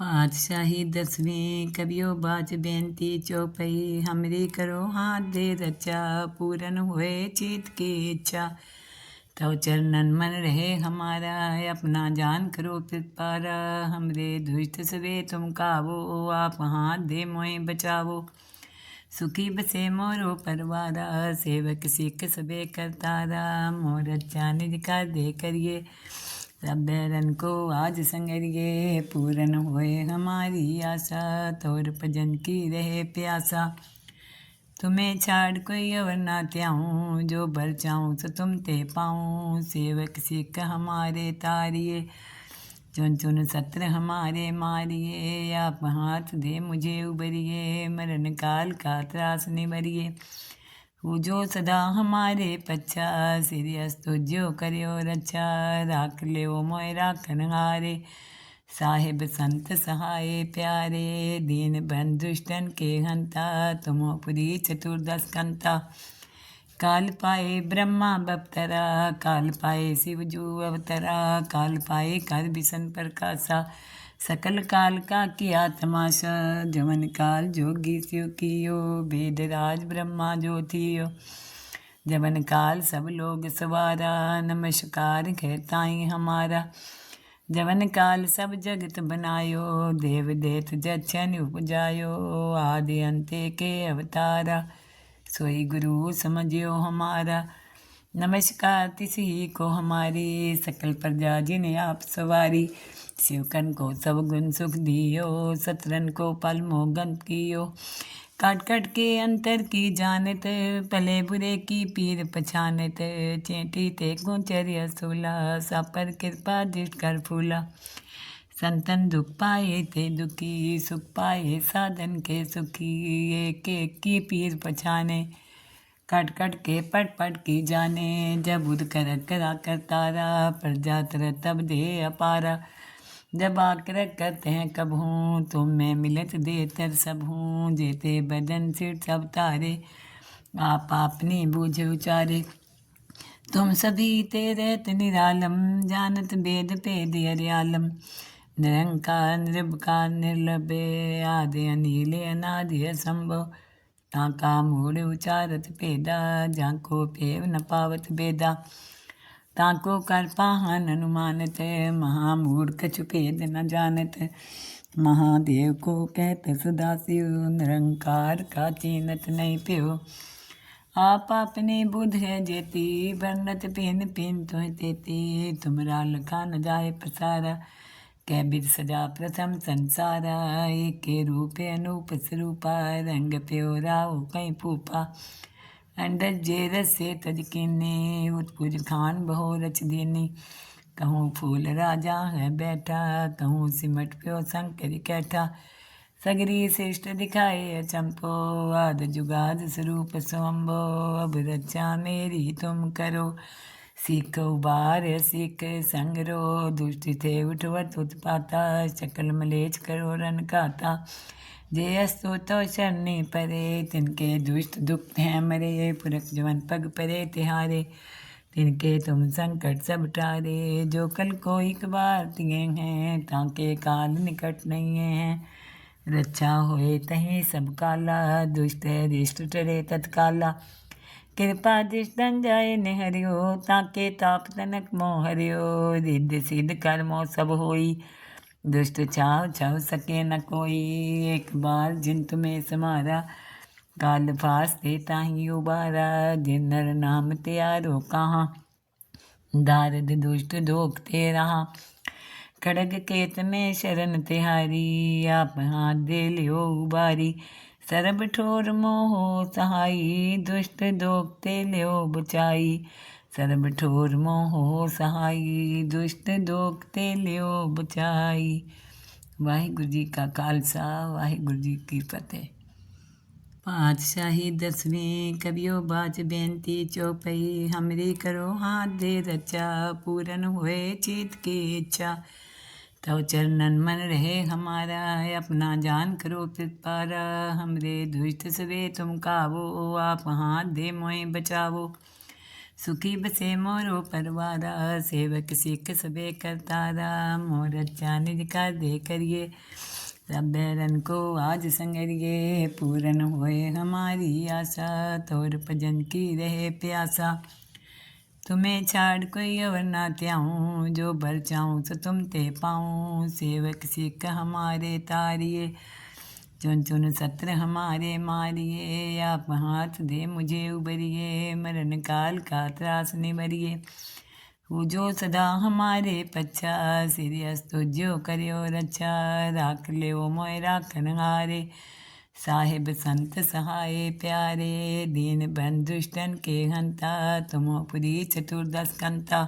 पातशाही दसवीं कबियो बाज बेनती चौपई हमरी करो हाथ दे रचा पूरन हुए चित की इच्छा। तव चरणन मन रहे हमारा अपना जान करो कृपारा। हमरे दुष्ट सबे तुम कावो आप हाथ दे मोए बचावो। सुखी बसे मोरो परवारा सेवक सिख सबे करतारा। मोर अच्छा निज कर दे करिए सब बैरन को आज संगरिए। पूरन होए हमारी आशा तोर भजन की रहे प्यासा। तुम्हें छाड़ कोई अवर ना त्याऊँ जो भर चाहूँ सो तुम ते पाऊँ। सेवक सिख हमारे तारिए चुन चुन सत्र हमारे मारिए। आप हाथ दे मुझे उबरिए मरण काल का त्रास निवरिए। पूजो सदा हमारे पच्छा सिरियस तुझो करियो रक्षा। राख लियो मोय राखन हारे साहिब संत सहाय प्यारे। दीन बंधु दुष्टन के हंता तुमो पुरी चतुर्दश कंता। काल पाए ब्रह्मा बप्तरा काल पाए शिव जू अवतरा। काल पाए कर बिसन प्रकाशा सकल काल का किया तमाशा। जवन काल जोगी शिव कियो वेद राज ब्रह्मा ज्योतियो। जवन काल सब लोग सवारा नमस्कार कहताई हमारा। जवन काल सब जगत बनायो देव देत जछन उपजायो। आदि अंते के अवतारा सोई गुरु समझियो हमारा। नमस्कार तिसी को हमारी सकल प्रजा जिन्हें आप सवारी। शिवकन को सब गुण सुख दियो सतरन को पल मोगन कियो। काट काट के अंतर की जानत भले बुरे की पीर पछानत। चेटी ते गोचर्य सूला सापर कृपा दृष्ट कर फूला। संतन दुख पाए ते दुखी सुख पाए साधन के सुखी। एक एक की पीर पछाने कट कट के पट पट की जाने। जब उद कर करा कर तारा प्रजा तर तब दे अपारा। जब आकर करते हैं कब हूँ तुम मैं मिलत दे तर सब हूँ। जेते बदन सिर सब तारे आप अपनी बूझ उचारे। तुम सभी तेरत निरालम जानत वेद पेद अर्यालम। निरंकार निर्भकार निर्लभे आदि अनिल अनादि असंभव। ताका मूढ़ उचारत पेदा जाको पेव न पावत बेदा। ताको कर पाहन अनुमानत महामूढ़ कछु भेद न जानत। महादेव को कहत सदाशिव निरंकार का चीनत नहीं प्यो। आप अपने बुध है जेती वर्णत पिन पिन तुह तेती। तुमरा लखा न जाए पसारा कै बिद सजा प्रथम संसारा। एक के रूप अनूप स्वरूपा रंग प्यो राव कहीं फूफा। अंडज जे रसे तज किन्नी उत्पुज खान बहु रच दीनी। कहूँ फूल राजा है बैठा कहूँ सिमट प्यो शंकर कैठा। सगरी श्रेष्ठ दिखाए अचंपो आद जुगाद स्वरूप सोम्बो। अब रक्षा मेरी तुम करो सीख उबार सीख संगरो। दुष्ट थे उठवत उत्पाता सकल मलेच करो रन खाता। जे अस्तो तो शरणी परे तिनके दुष्ट दुख हैं मरे। पुरख जवन पग परे तिहारे तिनके तुम संकट सब टारे। जो कल को एक बार तिगे हैं ताके काल निकट नहीं है। रक्षा होए तहीं सब काला दुष्ट रिष्ट टरे तत्काला। कृपा दृष्टन जाए निहरियो ताके ताप तनक मोह हरियो। रिद्ध सिद्ध कर्मो सब होई दुष्ट छाव छाव सके न कोई। एक बार जिन तुम्हें समारा काल फास देता ही उबारा। जिन नर नाम त्यारो कहाँ दारद दुष्ट दोखते रहा। खड़ग केत में शरण तिहारी आप हाथ दे लियो उबारी। सरब ठोर मोहो सहाई दुष्ट दोखते लियो बचाई। सरब ठोर मोहो सहाई दुष्ट दोखते लियो बचाई। वाहिगुरु जी का खालसा वाहिगुरु जी की फतेह। पातशाही दसवीं कबियो बाज बेनती चौपई हमरी करो हाथ दे रचा पूरन हुए चित की इच्छा। तव चरणन मन रहे हमारा अपना जान करो कृपारा। हमरे दुष्ट सबे तुम कावो आप हाथ दे मोए बचावो। सुखी बसे मोरो परवारा सेवक सिख सबे करतारा। मोर अच्छा निज कर दे करिए सब बैरन को आज संगरिए, पूरन होए हमारी आशा, तोर भजन की रहे प्यासा। तुम्हें छाड़ कोई और ना त्याऊँ, जो बर चाऊँ सो तुम ते पाऊँ। सेवक सिख हमारे तारिए, चुन चुन सत्र हमारे मारिए। आप हाथ दे मुझे उबरिए, मरण काल का त्रास निबरिए। जो सदा हमारे पच्छा, सिरियस तुझो करियो रक्षा। राख ले मोय राखन हारे, साहिब संत सहाय प्यारे। दीन बंधुष्टन के हंता, तुमो पुरी चतुर्दश कंता।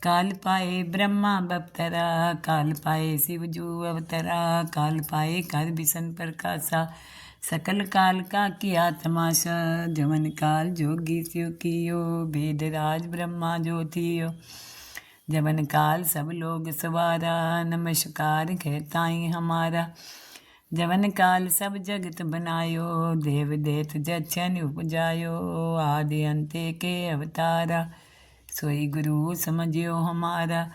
काल पाए ब्रह्मा बपतरा, काल पाए शिव जू अवतरा। काल पाए कर बिसन प्रकाशा, सकल काल का किया तमाशा। जमन काल जोगी शिव कियो, वेद राज ब्रह्मा ज्योतियो। जमन काल सब लोग सवारा, नमस्कार कहताई हमारा। जमन काल सब जगत बनायो, देव देत जछन उपजायो। आदि अंते के अवतारा, सोई गुरु समझियो हमारा।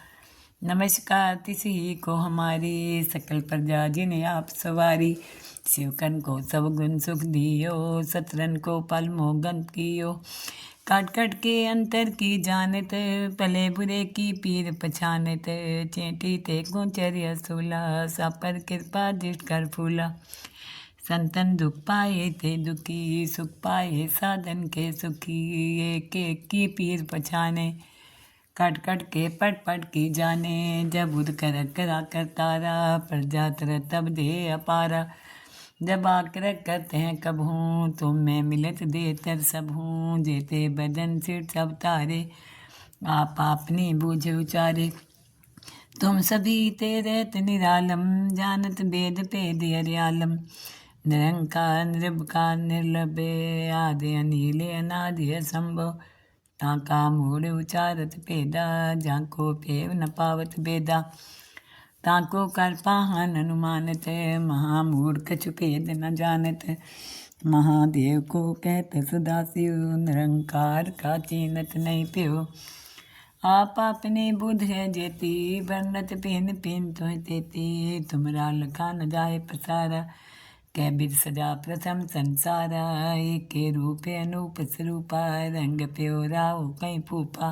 नमस्कार तिसी को हमारी, सकल प्रजा जिन्हें आप सवारी। शिवकन को सब गुण सुख दियो, सतरन को पल मोगंत कियो। काट काट के अंतर की जानत, पले बुरे की पीर पछानत। चेटी ते गोचर सूला, सापर कृपा दृष्ट कर फूला। संतन दुख पाए ते दुखी, सुख पाए साधन के सुखी। एक एक की पीर पछाने, कट कट के पट पट की जाने। जब उद कर करा कर तारा, प्रजा तर तब दे अपारा। जब आकर करते हैं कब हूँ, तुम मैं मिलत दे तर सब हूँ। जेते बदन सिर सब तारे, आप अपनी बूझ उचारे। तुम सभी तेरत निरालम, जानत वेद पेद अर्यालम। निरंकार निर्विकार निर्लभे, आदि अनिल अनादि असंभव। ताका मूढ़ उचारत पेदा, जाको पेव न पावत बेदा। ताको कर पाहन अनुमानत, महामूढ़ कछु भेद न जानत। महादेव को कहत सदा शिव, निरंकार का चीनत नहीं प्यो। आप अपने बुध है जेती, वर्णत पिन पिन तुह तेती। तुमरा लखा न जाए पसारा, कै बिद सजा प्रथम संसारा। एक के रूप अनूप स्वरूपा, रंग प्यो राव कई फूफा।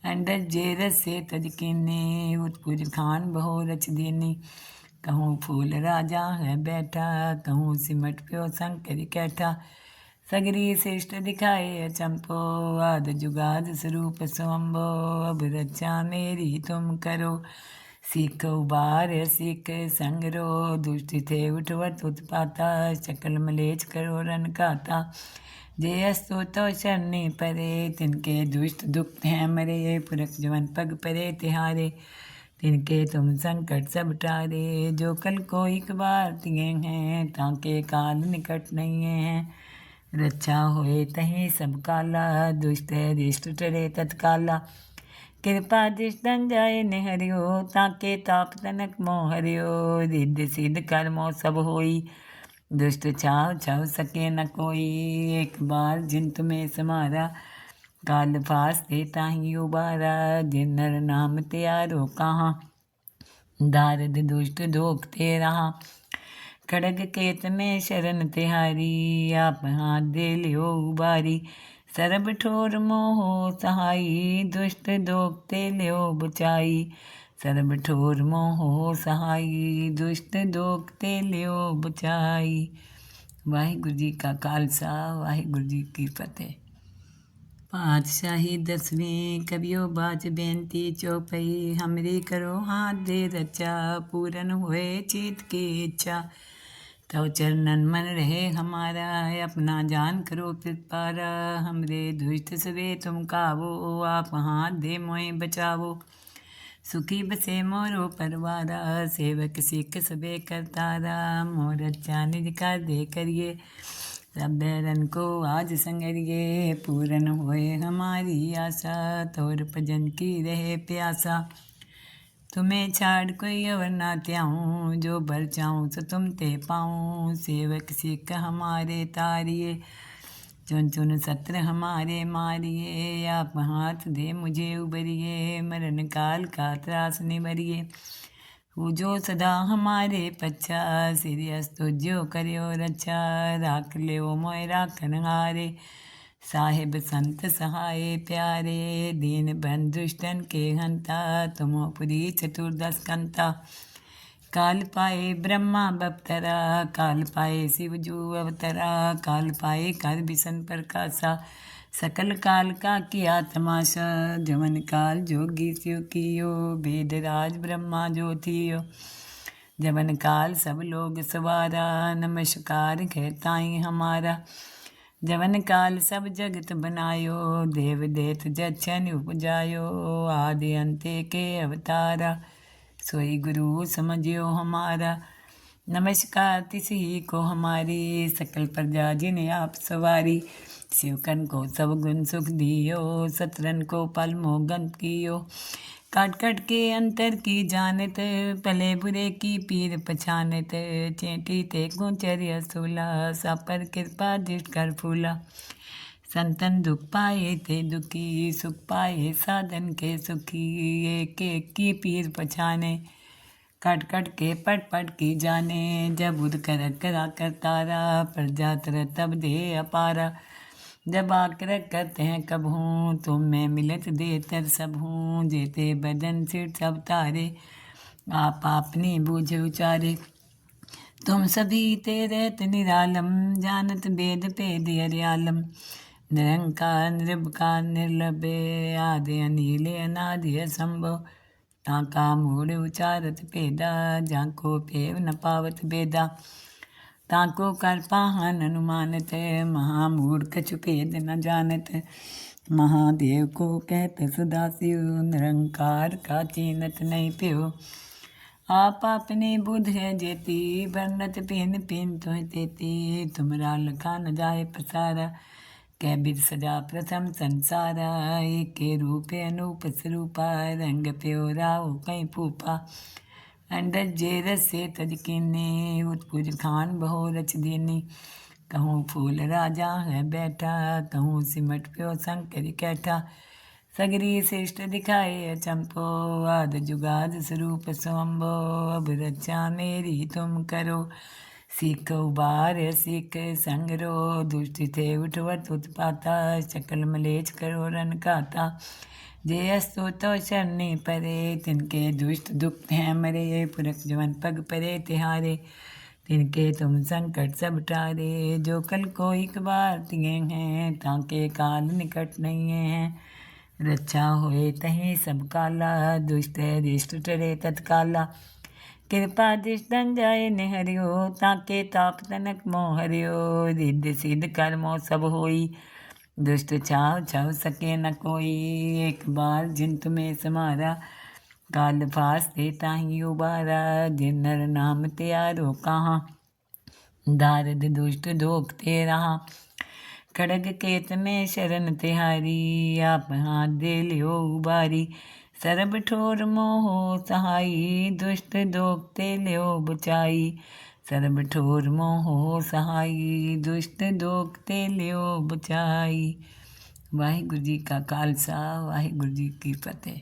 अंडर जेरस से तज कीने, उत्पुज खान बहु रच दीनी। कहूँ फूल राजा है बैठा, कहूँ सिमट प्यो शंकर कैठा। सगरी श्रेष्ठ दिखाए चंपो, आद जुगाद स्वरूप स्वम्भो। अब रक्षा मेरी तुम करो, सीख उबार सीख संगरो। दुष्ट थे उठवत उत्पाता, सकल मलेच करो रन खाता। जे अस्तो तो शरणी परे, तिनके दुष्ट दुख हैं मरे। पुरख जवन पग परे तिहारे, तिनके तुम संकट सब टारे। जो कल को एक बार तिगे हैं, ताके काल निकट नहीं है। रक्षा होए तहीं सब काला, दुष्ट रिष्ट टरे तत्काला। कृपा दृष्टन जाए निहरियो, ताके ताप तनक मोह हरियो। रिद्ध सिद्ध कर्मो सब होई, दुष्ट छाव छव सके न कोई। एक बार जिन तुम्हें समारा, काल फास ते ताही उबारा। जिन नर नाम त्यारो कहाँ, दारद दुष्ट दोखते रहा। खड़ग केत में शरण तिहारी, आप हाथ दे लियो उबारी। सरब ठोर मोहो सहाई, दुष्ट दोखते लियो बचाई। सरब ठोर मोहो सहाई, दुष्ट दोखते लियो बचाई। वाहिगुरु जी का खालसा, वाहिगुरु जी की फतेह। पातशाही दसवीं कबियो बाज बेनती चौपई। हमरी करो हाथ दे रचा, पूरन हुए चित की इच्छा। तव चरणन मन रहे हमारा, अपना जान करो कृपारा। हमरे दुष्ट सवे तुम कावो, आप हाथ दे मोए बचावो। सुखी बसे मोरो परवारा, सेवक सिख सबे करतारा। मोर अच्छा निज कर दे करिए, सब बैरन को आज संगरिए। पूरन होए हमारी आशा, तोर भजन की रहे प्यासा। तुम्हें छाड़ कोई और ना त्याऊँ, जो बर चाऊँ सो तुम ते पाऊँ। सेवक सिख हमारे तारिए, चुन चुन सत्र हमारे मारिए। आप हाथ दे मुझे उबरिए, मरण काल का त्रास निबरिए। जो सदा हमारे पच्छा सिरियस तुझो करियो रक्षा राख ले मोय राखन हारे साहिब संत सहाय प्यारे दीन बंधुष्टन के हंता तुमो पुरी चतुर्दश कंता काल पाए ब्रह्मा बपतरा काल पाए शिव जू अवतरा काल पाए कर बिसन प्रकाशा सकल काल का किया तमाशा जमन काल जोगी स्यो कियो वेद राज ब्रह्मा ज्योतियो जमन काल सब लोग सवारा नमस्कार कहताई हमारा जवन काल सब जगत बनायो देव देत जच्छन उपजायो आदि अंते के अवतारा सोई गुरु समझियो हमारा नमस्कार तिसी को हमारी सकल प्रजा जिन्हें आप सवारी शिवकन को सब गुण सुख दियो सतरन को पल मोगन कियो काट काट के अंतर की जानत भले बुरे की पीर पछानत चेटी ते गुचर्य सूला सा पर कृपा दृष्ट कर फूला संतन दुख पाए थे दुखी सुख पाए साधन के सुखी एक एक की पीर पछाने कट कट के पट पट की जाने जब उद कर करा कर तारा प्रजा तर तब दे अपारा जब आकर करते हैं कब हूँ तुम मैं मिलत दे तर सब हूँ जेते बदन सिर सब तारे आप अपनी बूझ उचारे तुम सभी तेरत निरालम जानत वेद पेद अर्यालम निरंकार निर्भकार निर्लभे आदि अनिले अनादि असंभव ताका मूढ़ उचारत पेदा जाको पेव न पावत बेदा ताको कर पाहन अनुमानत महामूढ़ कछु भेद न जानत महादेव को कहत सदा शिव निरंकार का चीनत नहीं प्यो आप अपने बुध है जेती वर्णत पिन पिन तुह तेती तुमरा लखा न जाए पसारा कै बिद सजा प्रथम संसारा एक के रूप अनूप स्वरूपा रंग प्यो राव कहीं फूफा अंडर जेरस से तज किन्ने उत्पुज खान बहु रच दीनी कहूँ फूल राजा है बैठा कहूँ सिमट प्यो शंकर कैठा सगरी श्रेष्ठ दिखाए चंपो आद जुगाद स्वरूप स्वम्भो अब रक्षा मेरी तुम करो सीख उबार सीख संगरो दुष्ट थे उठवत उत्पाता शकल मलेच करो रन खाता जे अस्तो तो शरणी परे तिनके दुष्ट दुख हैं मरे पुरख जवन पग परे तिहारे तिनके तुम संकट सब टारे जो कल को एक बार तिगे हैं ताके काल निकट नहीं है रक्षा होए तहीं सब काला दुष्ट रिष्ट टरे तत्काला कृपा दृष्टन जाए निहरियो ताके ताप तनक मोह हरियो रिद्ध सिद्ध कर्मो सब होई दुष्ट छाव छव सके न कोई एक बार जिन तुम्हें समारा काल फास देता ही उबारा जिन नर नाम त्यारो कहाँ दारद दुष्ट दोखते रहा खड़ग केत में शरण तिहारी आप हाथ दे लियो उबारी सरब ठोर मोहो सहाई दुष्ट दोखते लियो बचाई सरब ठोर मोहो सहाई दुष्ट दोखते लियो बचाई। वाहिगुरु जी का खालसा वाहिगुरु जी की फतेह।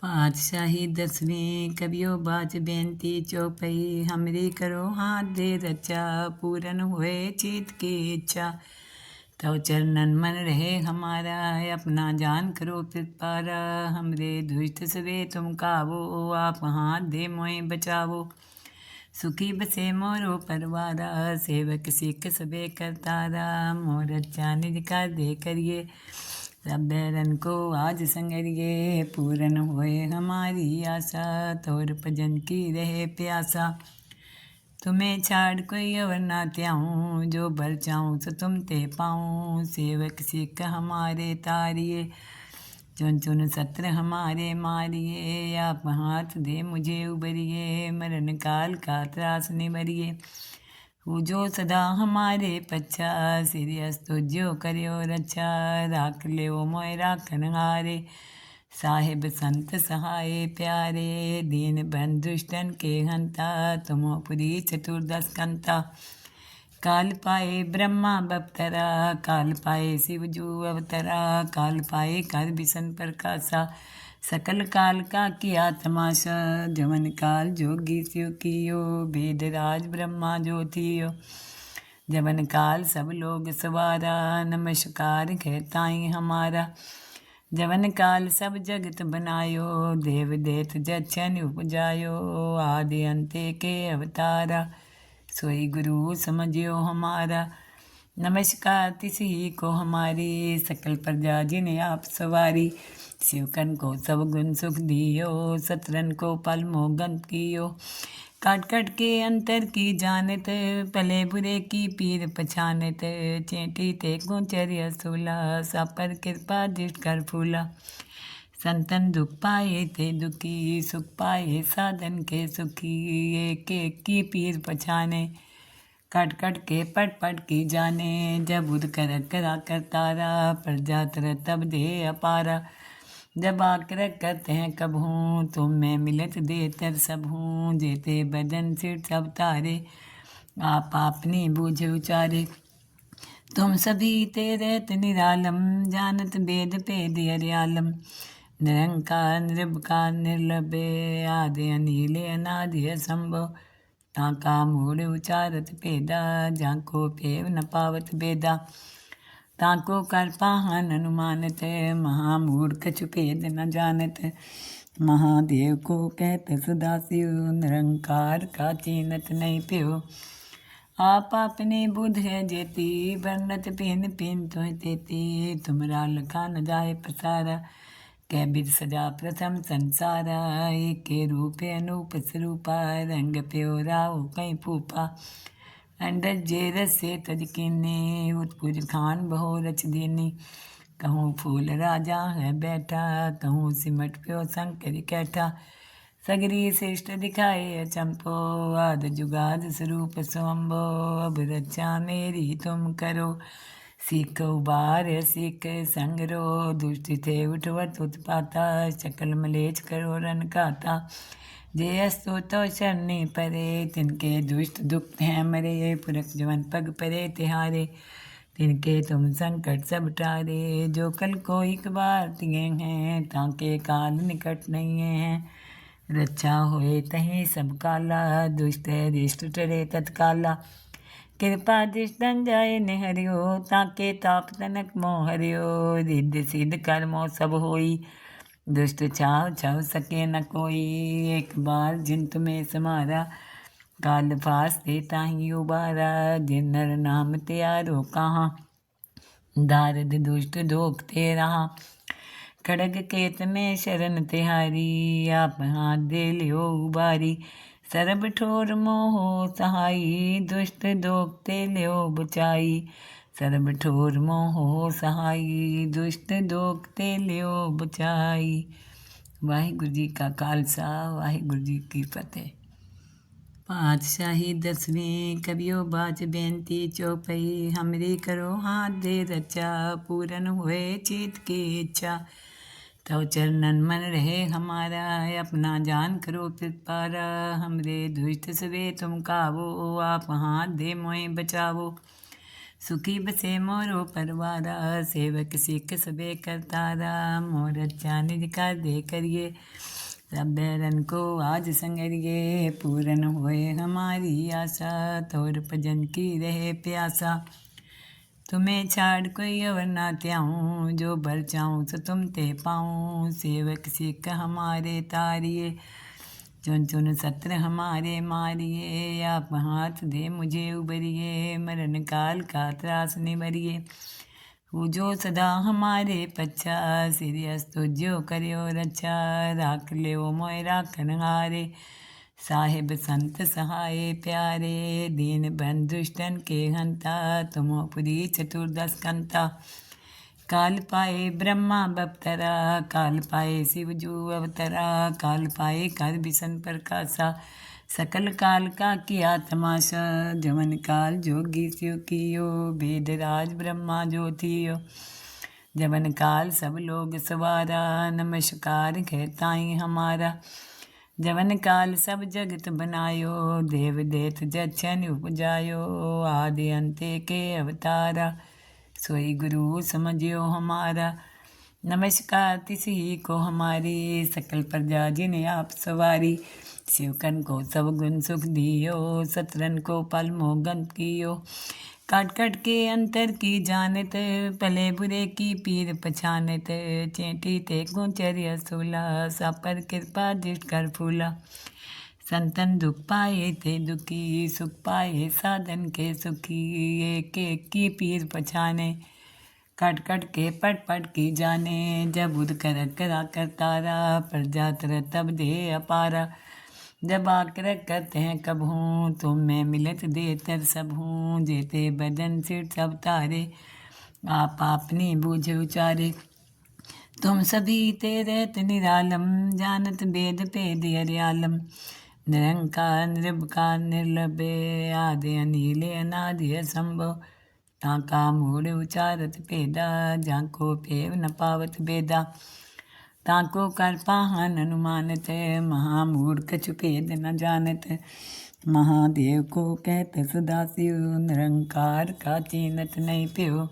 पातशाही दसवीं कबियो बाज बेनती चौपई हमरी करो हाथ दे रचा पूरन हुए चीत की इच्छा तव चरणन मन रहे हमारा अपना जान करो पिपारा हमरे दुष्ट सवे तुम कावो आप हाथ दे मोए बचावो सुखी बसे मोरो परवारा सेवक सिख सबे करतारा मोर अच्छा निज कर दे करिए सब बैरन को आज संगरिए पूरन होए हमारी आशा तोर भजन की रहे प्यासा तुम्हें छाड़ कोई अवर ना त्याऊँ जो बल चाहूँ सो तुम ते पाऊँ सेवक सिख हमारे तारिए चुन चुन सत्र हमारे मारिए आप हाथ दे मुझे उबरिए मरण काल का त्रास निबरिए जो सदा हमारे पच्छा सिरियस तुझो करियो रक्षा राख ले मोय राखन हारे साहिब संत सहाय प्यारे दीन बंधुष्टन के हंता तुमो पुरी चतुर्दश कंता काल पाए ब्रह्मा बपतरा काल पाए शिव जू अवतरा काल पाए कर बिसन प्रकाशा सकल काल का किया तमाशा, जवन काल जोगी स्यो कियो, वेद राज ब्रह्मा ज्योतियो। जवन काल सब लोग सवारा, नमस्कार कहताई हमारा। जवन काल सब जगत बनायो, देव देत जछन उपजायो, आदि अंते के अवतारा, सोई गुरु समझियो हमारा। नमस्कार तिसी को हमारी, सकल प्रजा जिन्हें आप सवारी। शिवकन को सब गुण सुख दियो, सतरन को पल मोगन कियो। काट काट के अंतर की जानत, भले बुरे की पीर पछानत। चेटी ते गोचर्य सूला, सापर कृपा दृष्ट कर फूला। संतन दुख पाए ते दुखी, सुख पाए साधन के सुखी। एक एक की पीर पछाने, कट कट के पट पट की जाने। जब उद कर करा कर तारा, प्रजा तर तब दे अपारा। जब आकर करते हैं कब हूँ, तुम मैं मिलत दे तर सब हूँ। जेते बदन सिर सब तारे, आप अपनी बूझ उचारे। तुम सभी तेरत निरालम, जानत वेद पेद अर्यालम। निरंकार निर्विकार निर्लभे, आदि अनिले अनादि असंभव। ताका मूढ़ उचारत पेदा, जाको पेव न पावत बेदा। ताको कर पाहन अनुमानत, महामूढ़ कछु भेद न जानत। महादेव को कहत सदा शिव, निरंकार का चीनत नहीं प्यो। आप अपने बुध है जेती, वर्णत पिन पिन तो तेती। तुमरा लखा न जाए पसारा, कै बिद सजा प्रथम संसारा। एक के रूप अनूप स्वरूपा, रंग प्यो राव कहीं फूपा। अंडज जे रस से तज कीने, उत्पुज खान बहु रच दीनी। कहूँ फूल राजा है बैठा, कहूँ सिमट प्यो शंकर कैठा। सगरी श्रेष्ठ दिखाए अचंपो, आद जुगाद स्वरूप स्वम्भो। अब रक्षा मेरी तुम करो, सीख उबार सीख संगरो। दुष्ट थे उठवत उत्पाता, शकल मलेच करो रन खाता। जे अस्तो तो शरणी परे, तिनके दुष्ट दुख हैं मरे। पुरख जवन पग परे तिहारे, तिनके तुम संकट सब टारे। जो कल को एक बार तिगे हैं, ताके काल निकट नहीं है। रक्षा होए तहीं सब काला, दुष्ट रिष्ट टरे तत्काला। कृपा दृष्टन जाय निहरियो, ताके ताप तनक मोह हरियो। रिद्ध सिद्ध कर्मो सब होई, दुष्ट छाव छव सके न कोई। एक बार जिन तुम्हें समारा, काल फास ते ताही उबारा। जिन नर नाम त्यारो कहाँ, दारद दुष्ट दोख ते रहा। खड़ग केत में शरण तिहारी, आप हाथ दे लियो उबारी। सरब ठोर मोहो सहाई, दुष्ट दोखते लियो बचाई। सरब ठोर मोहो सहाई, दुष्ट दोखते लियो बचाई। वाहिगुरु जी का खालसा, वाहिगुरु जी की फतेह। पातशाही दसवीं कबियो बाज बेनती चौपई। हमरी करो हाथ दे रचा, पूरन हुए चित की इच्छा। तव चरणन मन रहे हमारा, अपना जान करो पिपारा। हमरे दुष्ट सवे तुम कावो, आप हाथ दे मोए बचावो। सुखी बसे मोरो परवारा, सेवक सिख सबे करतारा। मोर अच्छा निज कर दे करिए, सब बैरन को आज संगरिए। पूरन होए हमारी आशा, तोर भजन की रहे प्यासा। तुम्हें छाड़ कोई और ना त्याऊँ, जो बर चाहूँ सो तुम ते पाऊँ। सेवक सिख हमारे तारिए, चुन चुन सत्र हमारे मारिए। आप हाथ दे मुझे उबरिए, मरण काल का त्रास निवरिए। जो सदा हमारे पच्छा, सिरियस तुझो करियो रक्षा। राख ले मोय राखन हारे, साहिब संत सहाय प्यारे। दीन बंधुष्टन के हंता, तुमो पुरी चतुर्दश कंता। काल पाए ब्रह्मा बपतरा, काल पाए शिवजू अवतरा। काल पाए कर बिसन प्रकाशा, सकल काल का किया तमाशा। जवन काल जोगी स्यो कियो, वेद राज ब्रह्मा ज्योतियो। जवन काल सब लोग सवारा, नमस्कार कहताई हमारा। जवन काल सब जगत बनायो, देव देत जछन उपजायो। आदि अंते के अवतारा, सोई गुरु समझियो हमारा। नमस्कार तिसी को हमारी, सकल प्रजा जिन्हें आप सवारी। शिवकन को सब गुण सुख दियो, सतरन को पल मोगंत कियो। काट काट के अंतर की जानत, पले बुरे की पीर पछानत। चेटी ते गोचर असोला, सापर कृपा दृष्ट कर फूला। संतन दुख पाए ते दुखी, सुख पाए साधन के सुखी। एक एक की पीर पछाने, कट कट के पट पट की जाने। जब उद कर करा कर तारा, प्रजा तर तब दे अपारा। जब आकर करते हैं कब हूँ, तुम मैं मिलत दे तर सब हूँ। जेते बदन सिर सब तारे, आप अपनी बूझ उचारे। तुम सभी तेरत निरालम, जानत वेद भेद अर्यालम। निरंकार निर्विकार निर्लभ्य, आदि अनिल अनादि असंभव। ताका मूढ़ उचारत भेदा, जाको पेव न पावत बेदा। ताको कर पाहन अनुमानत, महामूढ़ कछु भेद न जानत। महादेव को कहत सदा शिव, निरंकार का चीनत नहीं प्यो।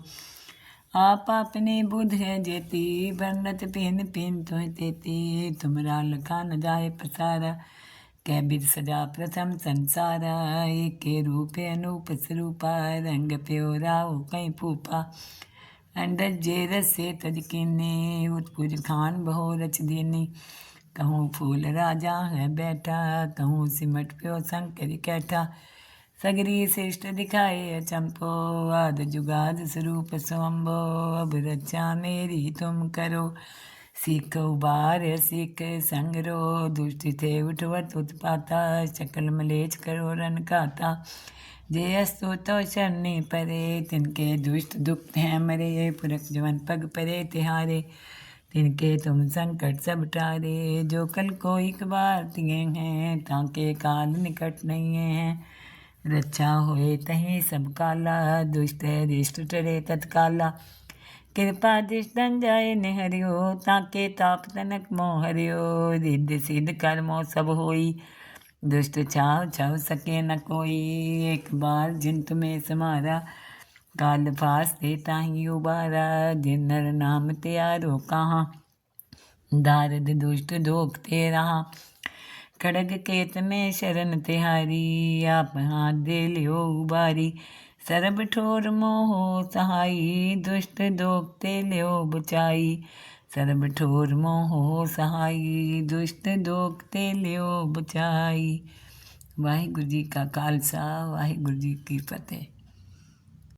आप अपने बुध है जेती, वर्णत पिन पिन तुह तेती। तुमरा लखा न जाए पसारा, कै बिद सजा प्रथम संसारा। एक के रूप अनूप स्वरूपा, रंग प्यो राव कहीं फूफा। अंडर जेरस से तज कीने, उत्पुज खान बहु रच दीनी। कहूँ फूल राजा है बैठा, कहूँ सिमट प्यो शंकर कैठा। सगरी श्रेष्ठ दिखाए चंपो, आद जुगाद स्वरूप स्वम्भो। अब रक्षा मेरी तुम करो, सीख उबार सीख संगरो। दुष्ट थे उठवत उत्पाता, सकल मलेच करो रन खाता। जे अस्तु तो शरणी परे, तिनके दुष्ट दुख हैं मरे। पुरख जवन पग परे तिहारे, तिनके तुम संकट सब टारे। जो कल को एक बार तिगे हैं, ताके काल निकट नहीं है। रक्षा होए तहीं सब काला, दुष्ट रिष्ट टरे तत्काला। कृपा दृष्टन जाए निहरियो, ताके ताप तनक मोह हरियो। रिद्धि सिद्ध कर्मो सब होई, दुष्ट छाव छव सके न कोई। एक बार जिन तुम्हें समारा, काल फास ते ताही उबारा। जिन नर नाम त्यारो कहाँ, दारद दुष्ट दोख ते रहा। खड़ग केत में शरण तिहारी, आप हाथ दे लियो उबारी। सरब ठोर मोहो सहाई, दुष्ट दोखते लियो बचाई। सरब ठोर मोहो सहाई, दुष्ट दोखते लियो बचाई। वाहिगुरु जी का खालसा, वाहिगुरु जी की फतेह।